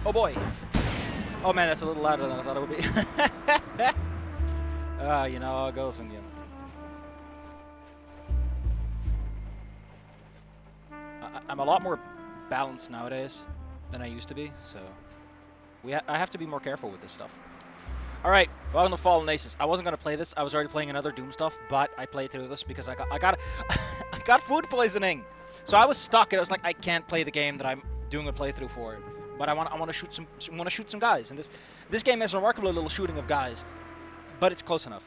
Oh boy. Oh man, that's a little louder than I thought it would be. You know how it goes when you... I'm a lot more balanced nowadays than I used to be, so... I have to be more careful with this stuff. Alright, welcome to Fallen Aces. I wasn't going to play this. I was already playing another Doom stuff, but I played through this because I got I got food poisoning. So I was stuck, and I was like, I can't play the game that I'm doing a playthrough for. But I want to shoot some guys, and this game has a remarkable little shooting of guys, but it's close enough.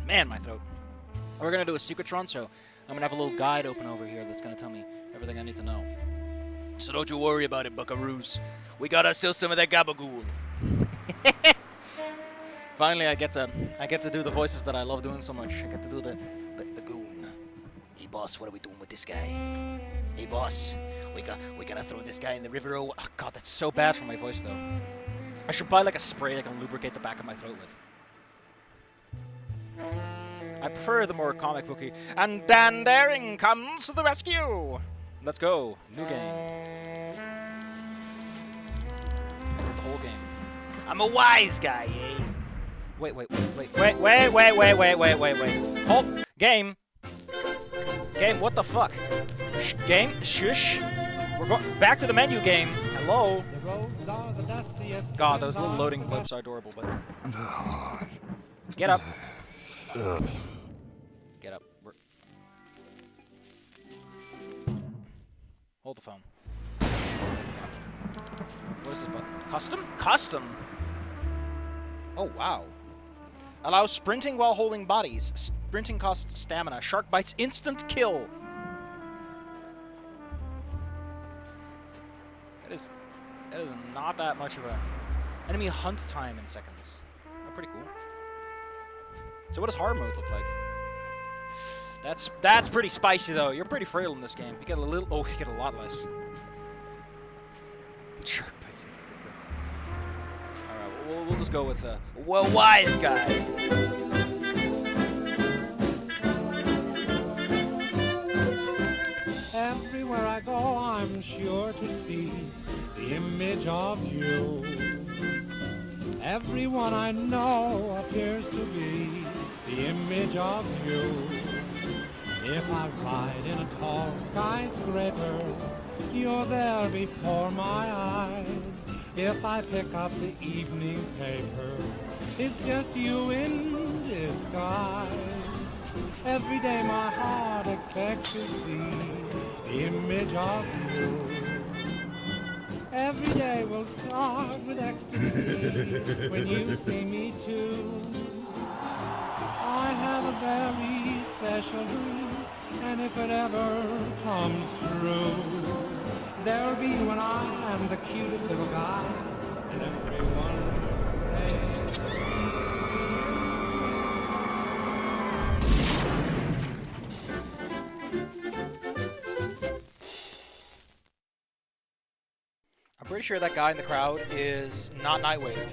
Man, my throat. We're gonna do a secret run, so I'm gonna have a little guide open over here that's gonna tell me everything I need to know. So don't you worry about it, buckaroos. We gotta steal some of that gabagool. Finally, I get to do the voices that I love doing so much. I get to do the goon. Hey boss, what are we doing with this guy? Hey boss. We gotta throw this guy in the river. Oh god, that's so bad for my voice though. I should buy like a spray I can lubricate the back of my throat with. I prefer the more comic booky. And Dan Daring comes to the rescue. Let's go. New game. The whole game. I'm a wise guy, eh? Wait. Hold. Game. Game, what the fuck? Game? Shush. We're going back to the menu game. Hello. God, those little loading blips are adorable, but... Get up. Get up. Hold the phone. What is this button? Custom? Custom? Oh, wow. Allows sprinting while holding bodies. Sprinting costs stamina. Shark bites instant kill. That is not that much of a... Enemy hunt time in seconds. Oh, pretty cool. So what does hard mode look like? That's pretty spicy though. You're pretty frail in this game. You get a little... Oh, you get a lot less. Shark bites instantly. Alright, we'll just go with well, wise guy. Everywhere I go, I'm sure to see the image of you. Everyone I know appears to be the image of you. If I ride in a tall skyscraper, you're there before my eyes. If I pick up the evening paper, it's just you in disguise. Every day my heart expects to see the image of you. Every day will start with ecstasy when you see me too. I have a very special dream, and if it ever comes true, there'll be when I am the cutest little guy, and everyone will say, I'm pretty sure that guy in the crowd is not Nightwave.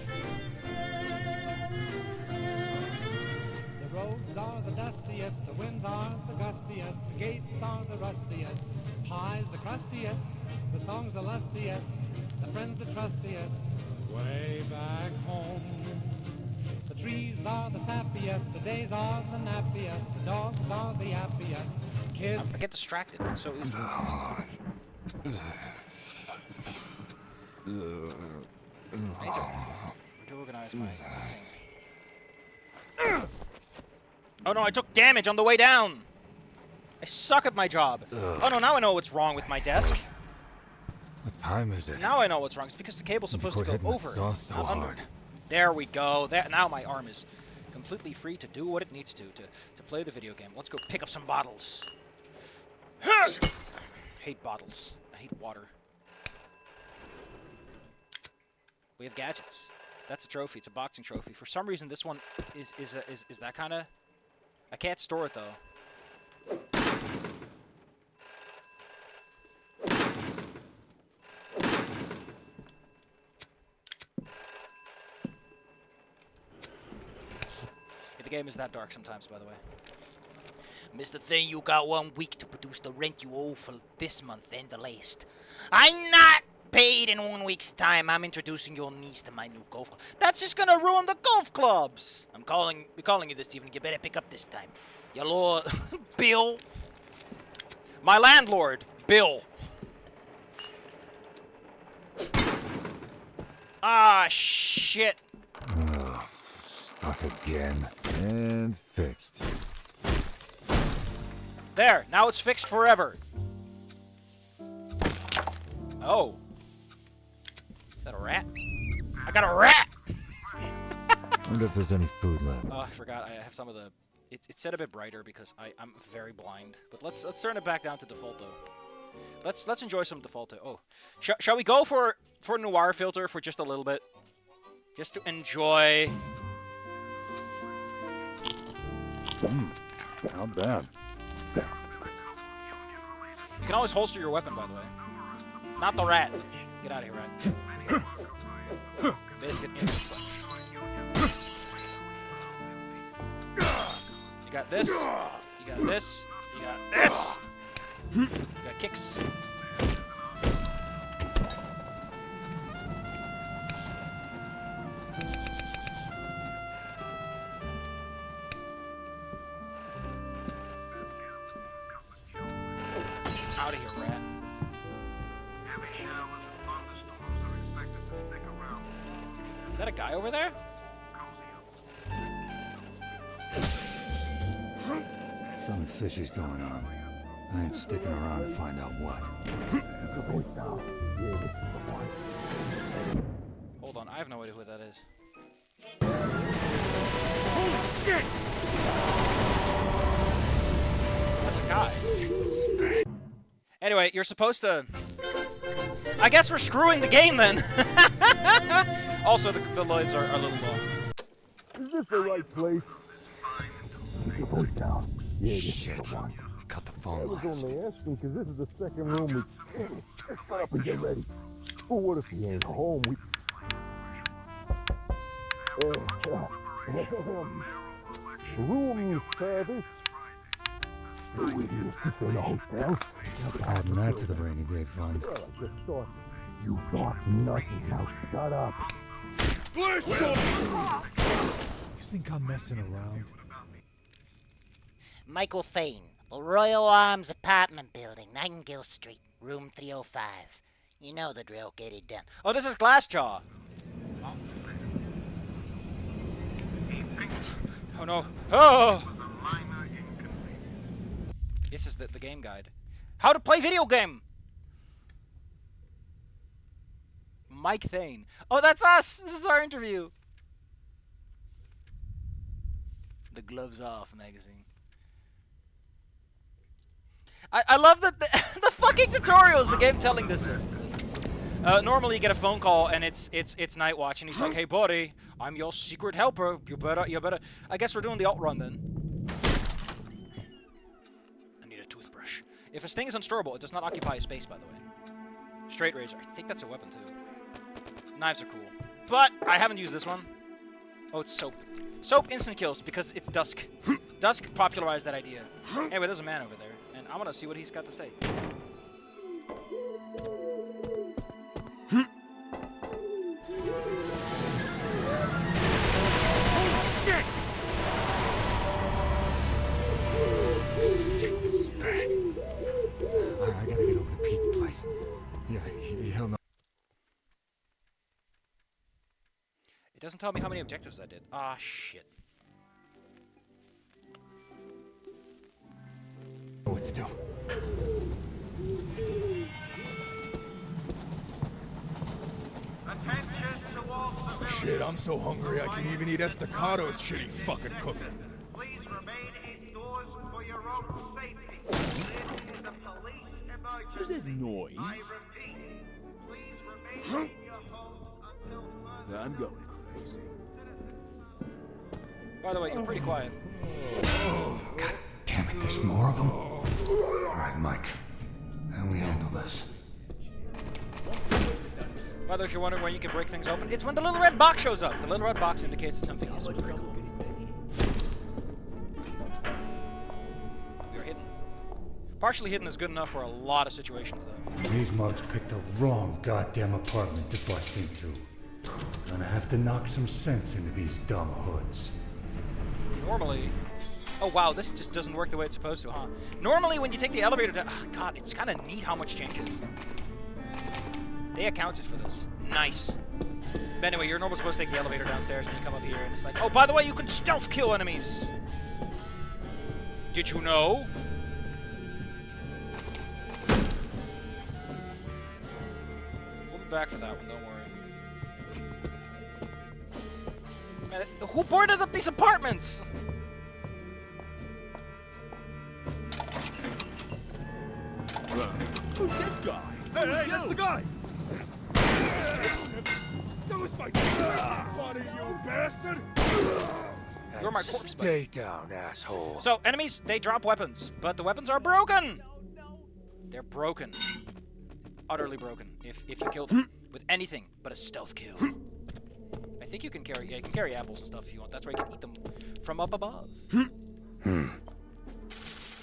the roads are the dustiest, the winds are the gustiest, the gates are the rustiest, pie's the crustiest, the song's the lustiest, the friend's the trustiest, way back home. The trees are the sappiest, the days are the nappiest, the dogs are the happiest, kids... I get distracted so easily. I need to organize my thing. Oh no, I took damage on the way down! I suck at my job. Oh no, now I know what's wrong with my desk. What time is it? Now I know what's wrong. It's because the cable's supposed to go over. So not under. hard. There we go. There, now my arm is completely free to do what it needs to play the video game. Let's go pick up some bottles. Hate bottles. I hate water. We have gadgets. That's a trophy. It's a boxing trophy. For some reason, this one is that kind of... I can't store it, though. The game is that dark sometimes, by the way. Mr. Thing, you got 1 week to produce the rent you owe for this month and the last. I'm not paid in 1 week's time. I'm introducing your niece to my new golf club. That's just gonna ruin the golf clubs. I'm calling you this evening. You better pick up this time. Your lord, Bill. My landlord, Bill. Ah, shit. Oh, stuck again. And fixed. There, now it's fixed forever. Oh. Is that a rat? I got a rat! Wonder if there's any food left. Oh, I forgot. I have some of the... It's set a bit brighter because I'm very blind. But let's turn it back down to default, though. Let's enjoy some default. Oh. Shall we go for noir filter for just a little bit? Just to enjoy... Not bad. You can always holster your weapon, by the way. Not the rat. Get out of here, rat. Biscuit instant. You got this. You got this. You got this. You got kicks. Out of here, rat. Is that a guy over there? Something fishy's going on. I ain't sticking around to find out what. Hold on, I have no idea who that is. Holy shit! That's a guy. Anyway, you're supposed to... I guess we're screwing the game then. Also, the lights are a little low. Is this the right place? Keep your voice down. Yeah, Shit. Cut the phone I was lines. only asking because this is the second room we... Shut up and get ready. Well, what if he ain't home? Room service. Who are you? This ain't a hotel. Adding that to the rainy day fund. Well, I just thought you thought nothing. Now shut up. You think I'm messing around? Michael Thane, the Royal Arms Apartment Building, Nightingale Street, room 305. You know the drill, get it done. Oh, this is Glassjaw. Oh no. Oh! This is the game guide. How to play video game! Mike Thane. Oh, that's us! This is our interview. The Gloves Off magazine. I love that the fucking tutorials the game telling this is. Normally you get a phone call and it's Night Watch and he's like, "Hey buddy, I'm your secret helper. You better. I guess we're doing the alt run then. I need a toothbrush. If this thing is unstorable, it does not occupy space, by the way. Straight razor. I think that's a weapon too. Knives are cool, but I haven't used this one. Oh, it's soap. Soap instant kills because it's dusk. Dusk popularized that idea. Anyway, there's a man over there. And I want to see what he's got to say. Shit! Shit, this is bad. Alright, I gotta get over to Pete's place. Yeah, he'll know. It doesn't tell me how many objectives I did. Ah, shit. What to do? Shit, I'm so hungry I can even eat Estacato's shitty fucking cooking. Please remain indoors for your own safety. This is a police emergency. What is that noise? I repeat, please remain in your homes until further. I'm going crazy. By the way, you're pretty quiet. God damn it, there's more of them. Alright, Mike. How we handle this? By the way, if you're wondering where you can break things open, it's when the little red box shows up. The little red box indicates that something is breakable. We are hidden. Partially hidden is good enough for a lot of situations, though. These mugs picked the wrong goddamn apartment to bust into. Gonna have to knock some sense into these dumb hoods. Normally... Oh wow, this just doesn't work the way it's supposed to, huh? Normally when you take the elevator down... Oh, God, it's kind of neat how much changes. They accounted for this. Nice. But anyway, you're normally supposed to take the elevator downstairs and you come up here and it's like, oh, by the way, you can stealth kill enemies! Did you know? We'll be back for that one, don't worry. Man, who boarded up these apartments? Who's this guy? Hey, that's the guy! That was my buddy, you bastard! You're my corpse, buddy. Stay down, asshole. So, enemies, they drop weapons, but the weapons are broken! They're broken. Utterly broken, if you kill them with anything but a stealth kill. I think you can carry, yeah, you can carry apples and stuff if you want. That's where you can eat them from up above.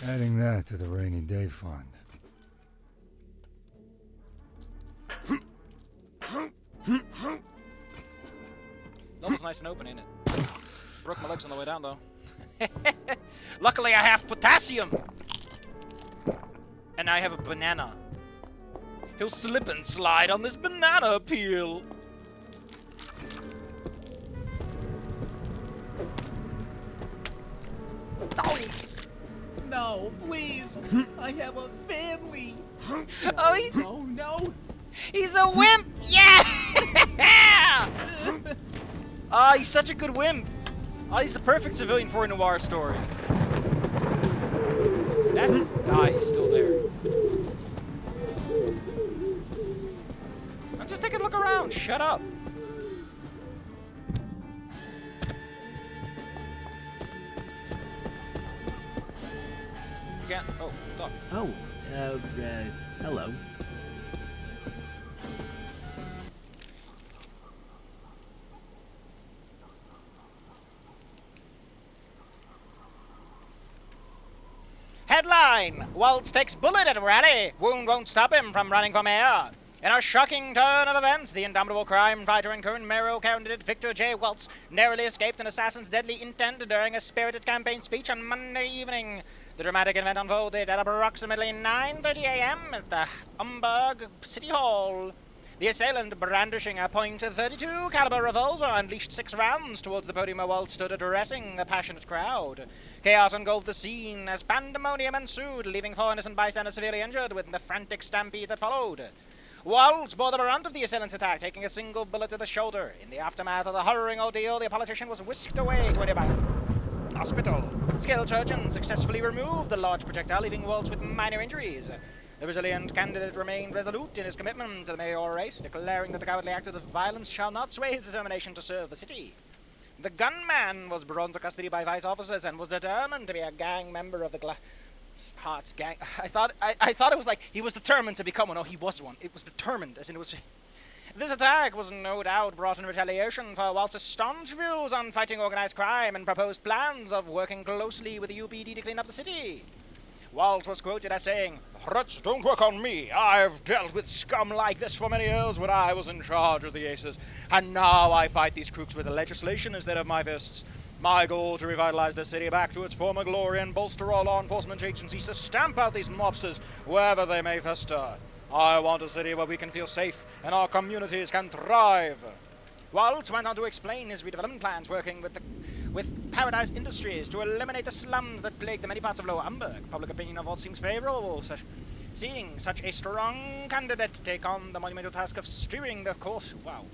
Adding that to the rainy day fund. Level's nice and open, ain't it? Broke my legs on the way down, though. Luckily, I have potassium! And I have a banana. He'll slip and slide on this banana peel. No, please. I have a family. Oh, he's... Oh, no. He's a wimp! Yeah! Oh, he's such a good wimp. Oh, he's the perfect civilian for a noir story. That guy is still there. I'm just taking a look around. Shut up. Can't. Oh, talk. Oh, hello. Headline! Waltz takes bullet at rally. Wound won't stop him from running for mayor. In a shocking turn of events, the indomitable crime fighter and current mayoral candidate Victor J. Waltz narrowly escaped an assassin's deadly intent during a spirited campaign speech on Monday evening. The dramatic event unfolded at approximately 9:30 a.m. at the Hamburg City Hall. The assailant, brandishing a .32 caliber revolver, unleashed 6 rounds towards the podium where Waltz stood addressing the passionate crowd. Chaos engulfed the scene as pandemonium ensued, leaving 4 innocent bystanders severely injured with the frantic stampede that followed. Waltz bore the brunt of the assailant's attack, taking a single bullet to the shoulder. In the aftermath of the harrowing ordeal, the politician was whisked away to a nearby hospital. Skilled surgeons successfully removed the large projectile, leaving Waltz with minor injuries. The resilient candidate remained resolute in his commitment to the mayoral race, declaring that the cowardly act of the violence shall not sway his determination to serve the city. The gunman was brought into custody by vice officers and was determined to be a gang member of the Hearts gang. I thought it was like he was determined to become one. No, he was one. It was determined, as in it was... This attack was no doubt brought in retaliation for Waltz's staunch views on fighting organized crime and proposed plans of working closely with the UPD to clean up the city. Waltz was quoted as saying, "Threats don't work on me. I've dealt with scum like this for many years when I was in charge of the Aces, and now I fight these crooks with legislation instead of my fists. My goal to revitalize the city back to its former glory and bolster all law enforcement agencies to stamp out these mobsters wherever they may fester. I want a city where we can feel safe and our communities can thrive." Waltz went on to explain his redevelopment plans, working with Paradise Industries to eliminate the slums that plague the many parts of Lower Hamburg. Public opinion of Waltz seems favorable, seeing such a strong candidate take on the monumental task of steering the course. Wow.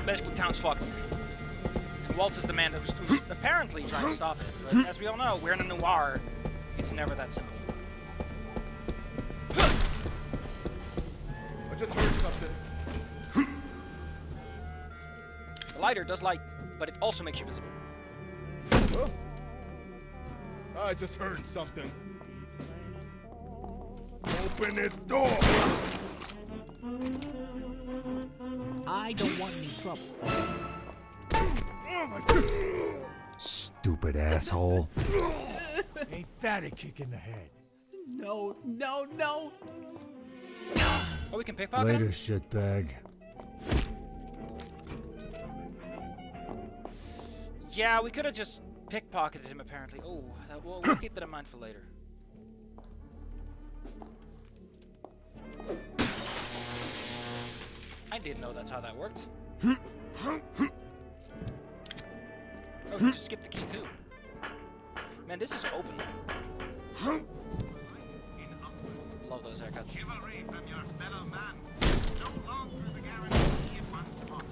Basically, town's fucked. And Waltz is the man who's apparently trying to stop it. But as we all know, we're in a noir. It's never that simple. I just heard something. The lighter does light, but it also makes you visible. Huh? I just heard something. Open this door! I don't want any trouble. Oh my God. Stupid asshole. Ain't that a kick in the head? No. Oh, we can pickpocket Later, him? shitbag. Yeah, we could have just pickpocketed him, apparently. Oh, we'll keep that in mind for later. I didn't know that's how that worked. Oh, we just skipped the key, too. Man, this is open. Love those haircuts. Chivalry from your fellow man. No longer the guarantee it once was.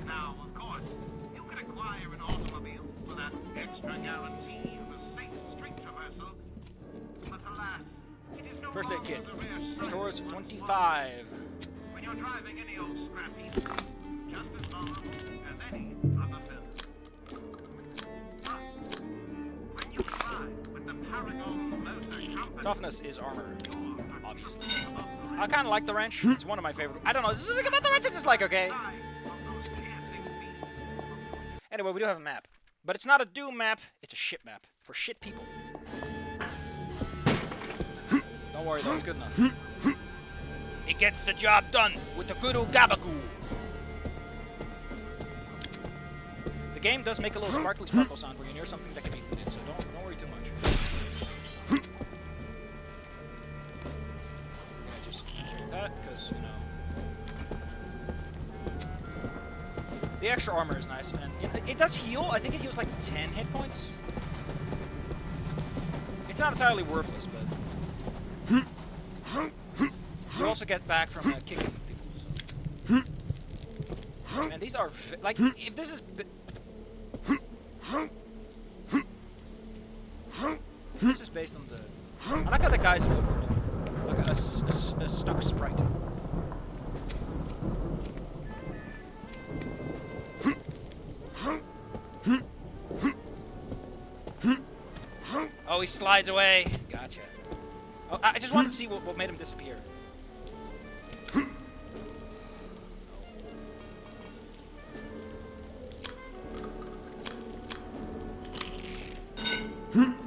Now, of course, you can acquire an automobile for that extra guarantee of a safe street traversal. But alas, it is no First aid longer kit. the rare strike Stores once 25. was. When you're driving any old scrappy, just as vulnerable as any other film. But when you fly with the Paragon Motor Company, Toughness is armor, obviously. above the I kind of like the wrench. It's one of my favorite. I don't know. Is this something about the wrench I just like, okay? ride of those piercing beams. Anyway, we do have a map. But it's not a Doom map. It's a shit map. For shit people. Don't worry, though. It's good enough. It gets the job done with the good old Gabagoo. The game does make a little sparkly sparkle sound when you're near something that can be looted, so don't worry too much. I'm gonna just check that, because, you know... The extra armor is nice, and it does heal. I think it heals like 10 hit points. It's not entirely worthless, but... You also get back from kicking people. So. And these are like if this is this is based on the. I like how the guys look like a stuck sprite. Oh, he slides away. Gotcha. Oh, I just wanted to see what made him disappear.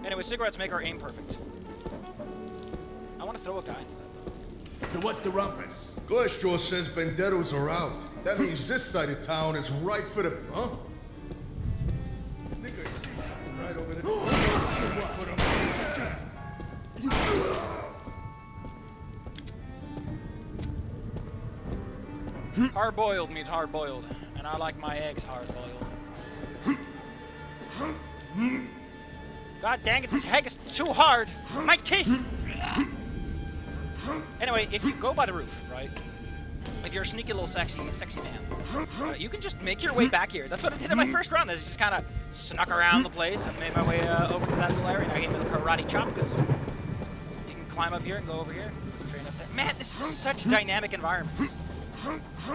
Anyway, cigarettes make our aim perfect. I want to throw a guy into that. So what's the rumpus? Glassjaw says Benderos are out. That means this side of town is right for the... Huh? I think I see something right over there. Hard-boiled means hard-boiled, and I like my eggs hard-boiled. God dang it, this egg is too hard! My teeth! Anyway, if you go by the roof, right? If you're a sneaky little sexy man, you can just make your way back here. That's what I did in my first run, is just kind of snuck around the place and made my way over to that little area. And I gave me the karate chop, because you can climb up here and go over here, train up there. Man, this is such dynamic environments.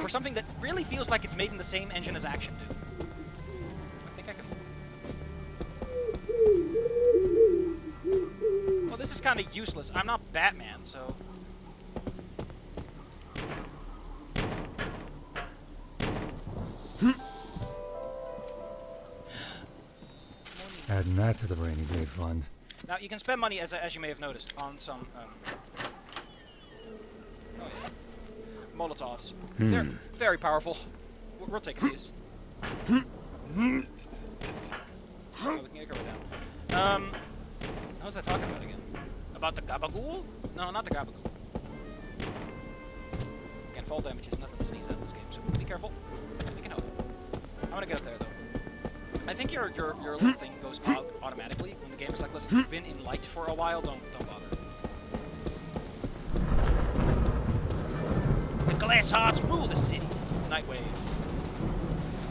For something that really feels like it's made in the same engine as Action do. I think I can... Well, this is kind of useless. I'm not Batman, so... Adding that to the rainy day fund. Now, you can spend money, as you may have noticed, on some... oh, yeah. Molotovs. They're very powerful. We're taking these. Oh, we can get her way down. What was I talking about again? About the Gabagool? No, not the Gabagool. Again, fall damage is nothing to sneeze at in this game, so be careful. You can help. I'm gonna get up there, though. I think your little thing goes out automatically when the game is like, listen, you've been in light for a while, don't bother. Glass hearts rule the city. Nightwave.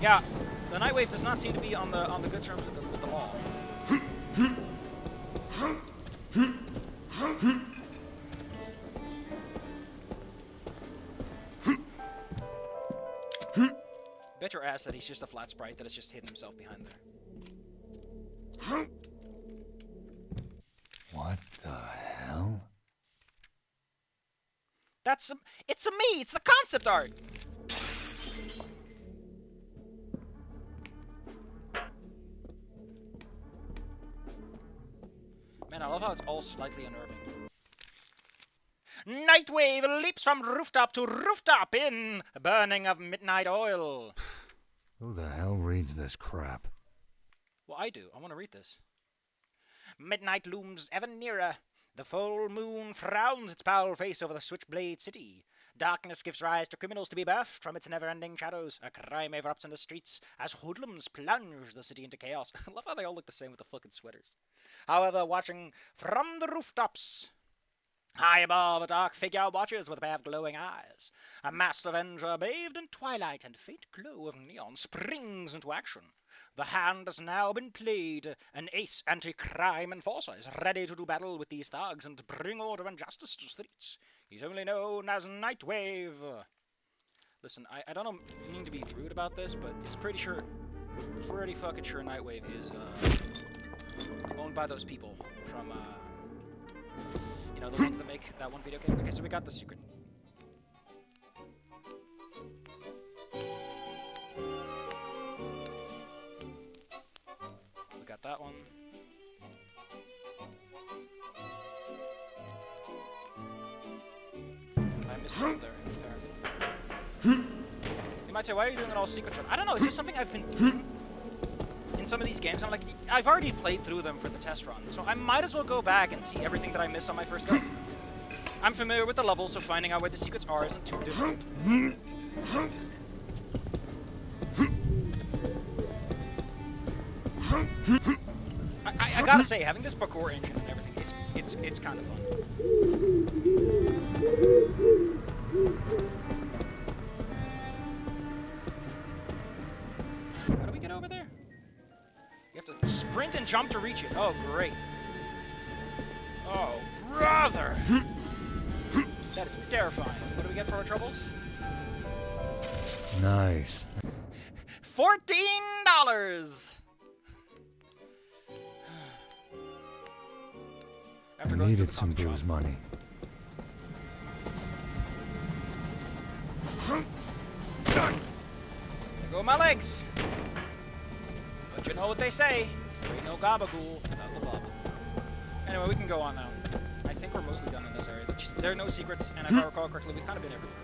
Yeah, the Nightwave does not seem to be on the good terms with the law. Bet your ass that he's just a flat sprite that has just hidden himself behind there. What the hell? It's a me. It's the concept art. Man, I love how it's all slightly unnerving. Nightwave leaps from rooftop to rooftop in burning of midnight oil. Who the hell reads this crap? Well, I do. I want to read this. Midnight looms ever nearer. The full moon frowns its foul face over the Switchblade City. Darkness gives rise to criminals to be birthed from its never-ending shadows. A crime erupts in the streets as hoodlums plunge the city into chaos. I love how they all look the same with the fucking sweaters. However, watching from the rooftops, high above, a dark figure watches with a pair of glowing eyes. A masked avenger bathed in twilight and faint glow of neon springs into action. The hand has now been played. An ace anti-crime enforcer is ready to do battle with these thugs and bring order and justice to the streets. He's only known as Nightwave. Listen, I don't mean to be rude about this, but it's pretty fucking sure Nightwave is owned by those people from, you know, the ones that make that one video game. Okay, so we got the secret. We got that one. I missed one there. You might say, why are you doing it all secret? I don't know, it's just something I've been doing in some of these games. I'm like, I've already played through them for the test run, so I might as well go back and see everything that I missed on my first go. I'm familiar with the levels, so finding out where the secrets are isn't too difficult. I gotta say, having this parkour engine and everything, it's kind of fun. How do we get over there? You have to sprint and jump to reach it. Oh, great. Oh, brother! That is terrifying. What do we get for our troubles? Nice. $14! After going through Needed the some comic booze shop. money. There go my legs. But you know what they say. There ain't no gabagool without the bubble. Anyway, we can go on now. I think we're mostly done in this area. There are no secrets, and if I recall correctly, we've kind of been everywhere.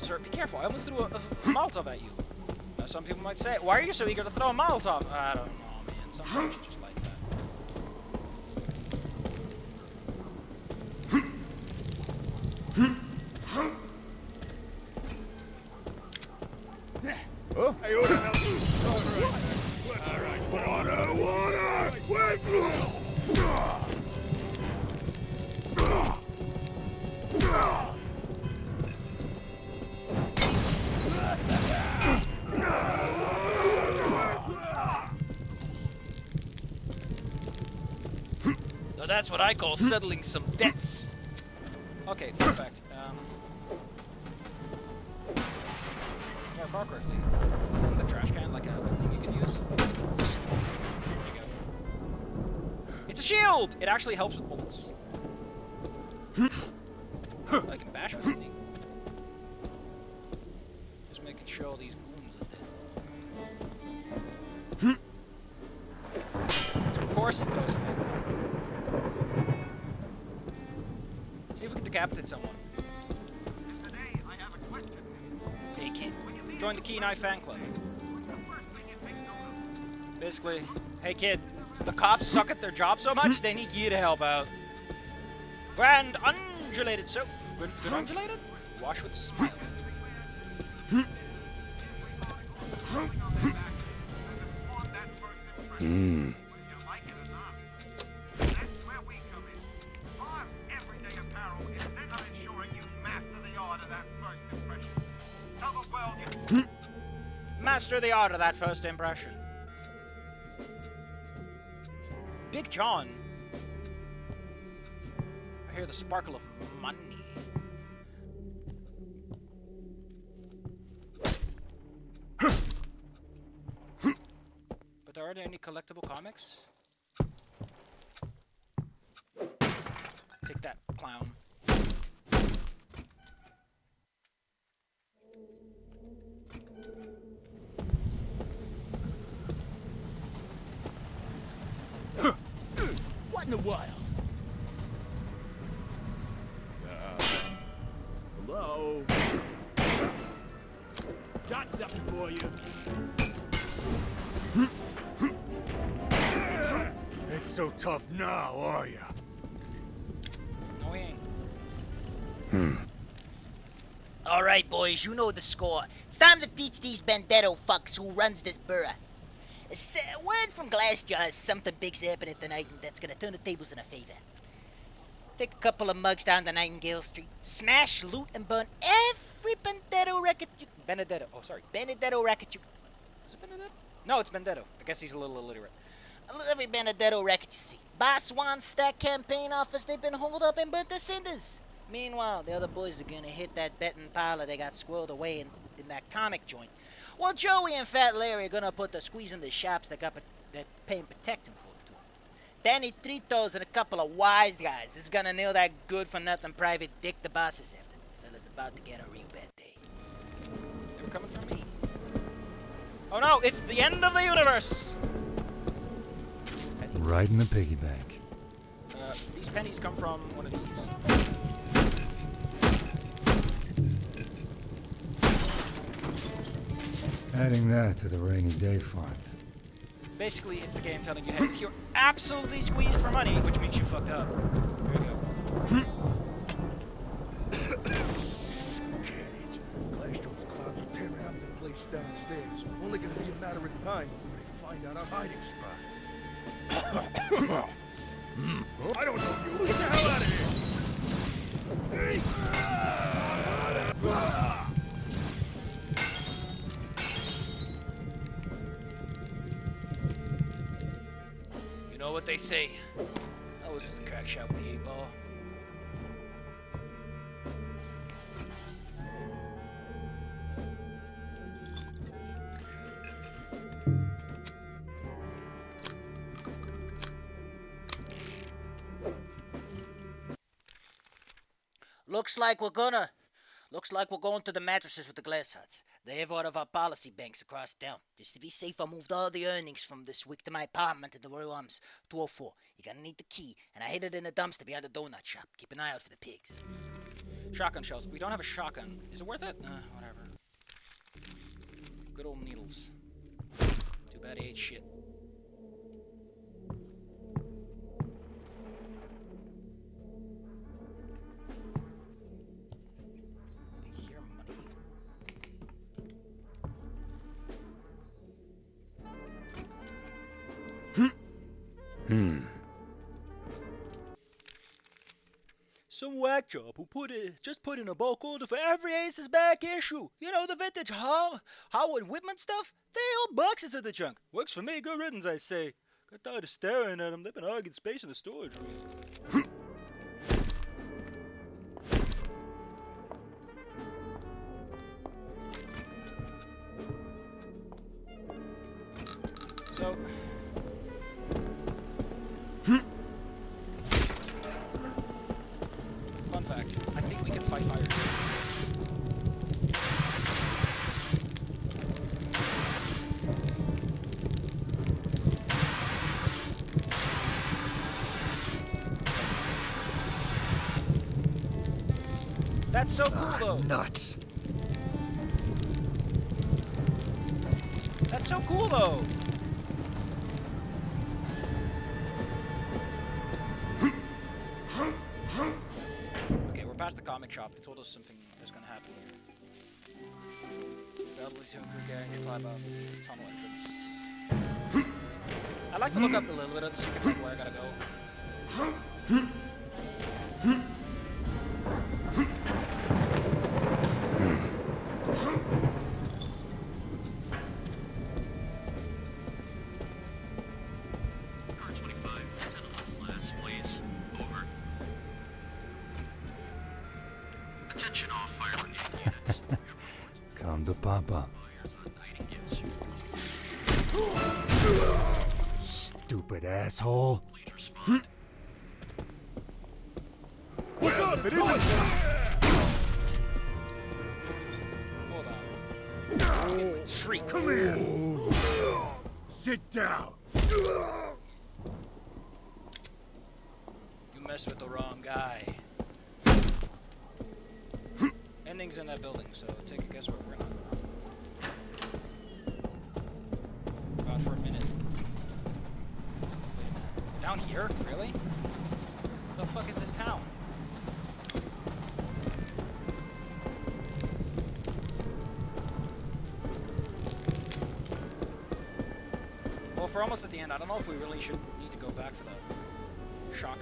Sir, be careful. I almost threw a Molotov at you. Now, some people might say, why are you so eager to throw a Molotov? I don't know, man. Sometimes you just like that. Huh? Hey, order now. All right. Water! Wait! So that's what I call settling some debts. Okay, perfect. Yeah, car correctly. Isn't the trash can like a thing you can use? There you go. It's a shield! It actually helps with bullets. I can bash with anything. Just making sure all these goons are dead. Of course it does, man. See if we can decapitate someone. Today, I have a question. Hey kid, join the Keen Eye fan club. What's the first thing you think to do? Basically, hey kid, the cops suck at their job so much, they need you to help out. Grand undulated soap. Good undulated? Wash with smile. Whether you like it or not. That's where we come in. Our everyday apparel is bent on ensuring you master the art of that first impression. Tell the world you... Master the art of that first impression. Big John. I hear the sparkle of money. But are there any collectible comics? Take that, clown. What in the wild? for you. Ain't so tough now, are ya? No, he ain't. All right, boys, you know the score. It's time to teach these Bandetto fucks who runs this borough. Word from Glassjaw is something big's happening tonight, and that's gonna turn the tables in a favor. Take a couple of mugs down to Nightingale Street, smash, loot, and burn every Benedetto record you... Benedetto. Oh, sorry. Benedetto record you... Is it Benedetto? No, it's Benedetto. I guess he's a little illiterate. Every Benedetto record you see. Boss Swan Stack campaign office, they've been holed up and burnt to cinders. Meanwhile, the other boys are gonna hit that betting parlor they got squirreled away in that comic joint. Well, Joey and Fat Larry are gonna put the squeeze in the shops that pay and protect him for it. Danny Tritos and a couple of wise guys is gonna nail that good-for-nothing private dick the boss is after. Fella's about to get a real bad day. They were coming for me. Oh no, it's the end of the universe! Pennies. Right in the piggy bank. These pennies come from one of these. Adding that to the rainy day fund. Basically, it's the game telling you, hey, if you're absolutely squeezed for money, which means you fucked up. There you go. Glassjaw's clouds are tearing up the place downstairs. Only gonna be a matter of time before they find out our hiding spot. I don't know you. Get the hell out of here! Hey! You know what they say. That was just a crack shot with the 8-ball. Looks like we're going to the mattresses with the glass huts. They have one of our policy banks across town. Just to be safe, I moved all the earnings from this week to my apartment in the Royal Arms, 204. You're gonna need the key, and I hid it in the dumpster behind the donut shop. Keep an eye out for the pigs. Shotgun shells. We don't have a shotgun. Is it worth it? Whatever. Good old needles. Too bad he ate shit. I hear money. Some whack job who just put in a bulk order for every Ace's back issue. You know, the vintage Howard Whitman stuff? 3 old boxes of the junk. Works for me, good riddance, I say. Got tired of staring at them. They've been hogging space in the storage room. So... Fun fact, I think we can fight fire. That's so cool, though. Nuts. That's so cool, though. Okay, we're past the comic shop. They told us something is going to happen here. Available to crew gangs, climb up tunnel entrance. I'd like to look up a little bit of the secret thing where I gotta go. Come to Papa. Stupid asshole. What's up? It isn't. Hold on. Shriek. Come here! Sit down! You messed with the wrong guy. Ending's in that building, so take a guess where we're gonna. here? Really? The fuck is this town? Well, if we're almost at the end, I don't know if we really should need to go back for that shock.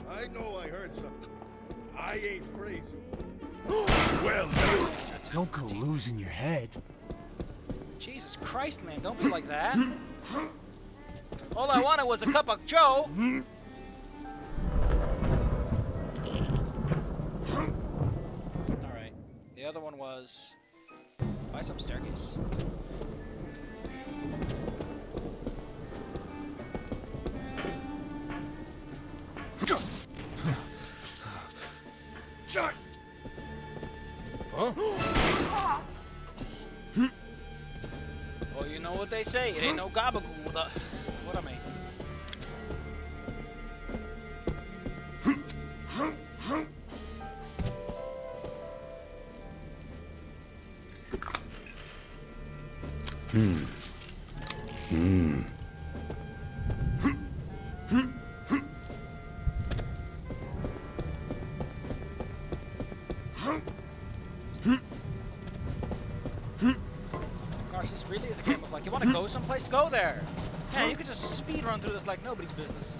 I know I heard something. I ain't crazy. Well done. Don't go losing your head. Jesus Christ, man, don't be like that. All I wanted was a cup of Joe. Alright, the other one was buy some staircase. Shut. Huh? Well, you know what they say, it ain't no gabagool. What I mean. Gosh, this really is a game of like, you want to go someplace, go there. Yeah, you could just speed run through this like nobody's business.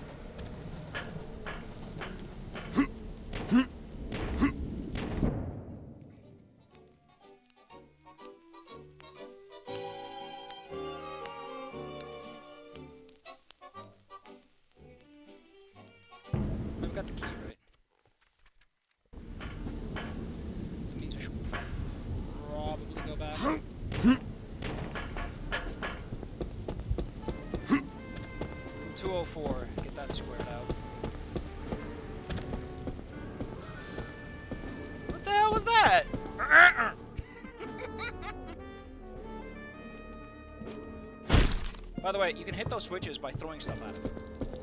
We've got the key, right? That means we should probably go back. 204, get that squared out. What the hell was that? By the way, you can hit those switches by throwing stuff at it.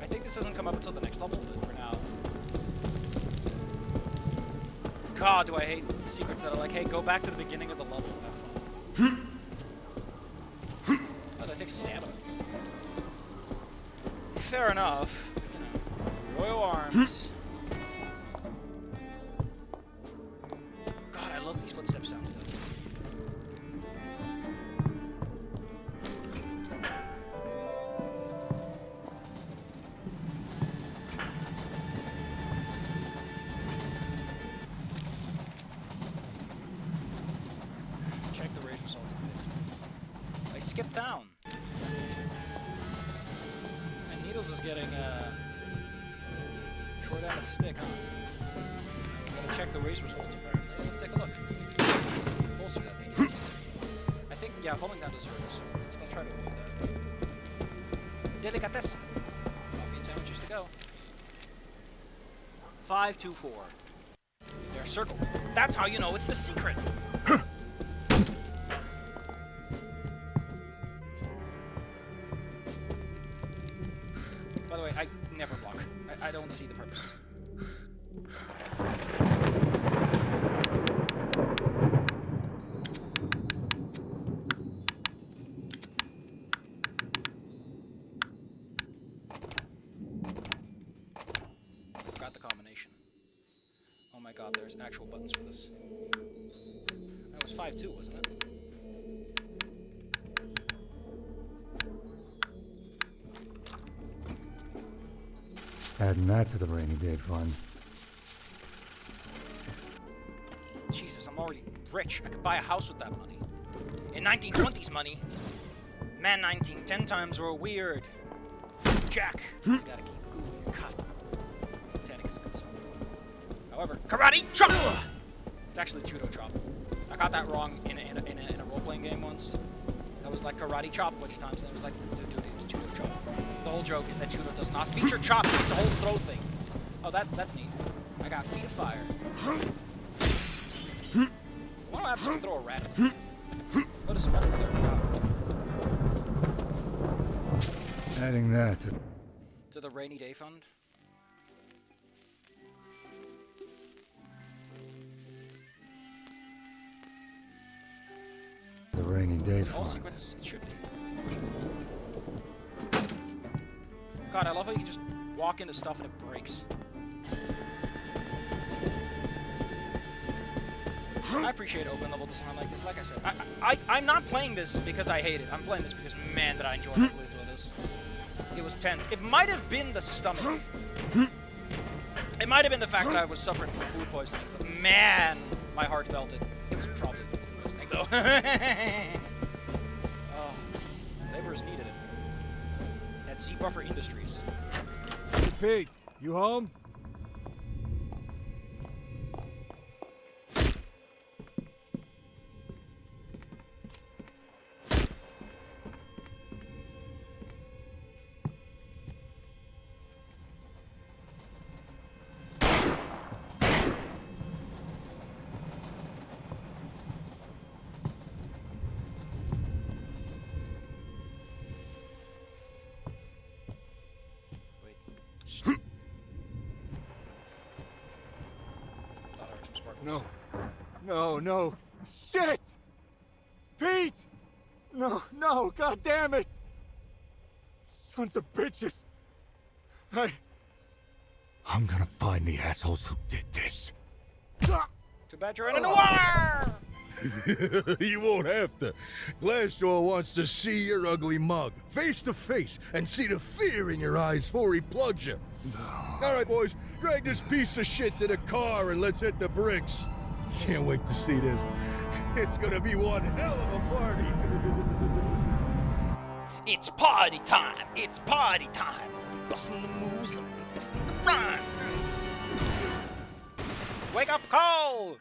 I think this doesn't come up until the next level, but for now. God, do I hate secrets that are like, hey, go back to the beginning of the level and have fun. Oh, that takes stamina. Fair enough. You know, Royal Arms. God, I love these footstep sounds though. Check the race results. I skipped down. And Needles is getting short end of the stick, huh? I'm gonna check the race results apparently. Let's take a look. Bolster that thing. I think, yeah, falling down does hurt us, so let's not try to avoid that. Delicatessen. Coffee and sandwiches to go. 524. They're circled. That's how you know it's the secret. By the way, I never block. I don't see the purpose. I forgot the combination. Oh my god, there's actual buttons for this. That was 5-2, wasn't it? Adding that to the rainy day fund. Jesus, I'm already rich. I could buy a house with that money. In 1920s money, man, 1910 times were weird. Jack, you gotta keep cool in your cut. Titanic is a good song. However, karate chop! It's actually judo chop. I got that wrong in a role-playing game once. That was like karate chop a bunch of times, and it was like, dude, it's judo chop. The whole joke is that judo does not feature chops, it's the whole throw thing. Oh, that's neat. I got feet of fire. Why don't I have to throw a rat at them? What is some other Adding that to the rainy day fund? They're It's all fine. secrets. It should be. God, I love how you can just walk into stuff and it breaks. I appreciate open level design like this. Like I said, I'm not playing this because I hate it. I'm playing this because, man, did I enjoy my playthrough of this. It was tense. It might have been the stomach. It might have been the fact that I was suffering from food poisoning. But, man, my heart felt it. It was probably the food poisoning, though. Oh, laborers needed it. At Z Buffer Industries. Hey, Pete, you home? Wait. Thought I heard some sparkles. No. No, no. Shit! Pete! No, no, god damn it! Sons of bitches! I'm gonna find the assholes who did this. Too bad you're in a noir! You won't have to. Glassjaw wants to see your ugly mug, face to face, and see the fear in your eyes before he plugs you. All right, boys, drag this piece of shit to the car and let's hit the bricks. Can't wait to see this. It's gonna be one hell of a party. It's party time! It's party time! We bustin' the moves and we bustin' the rhymes! Wake up, Cole!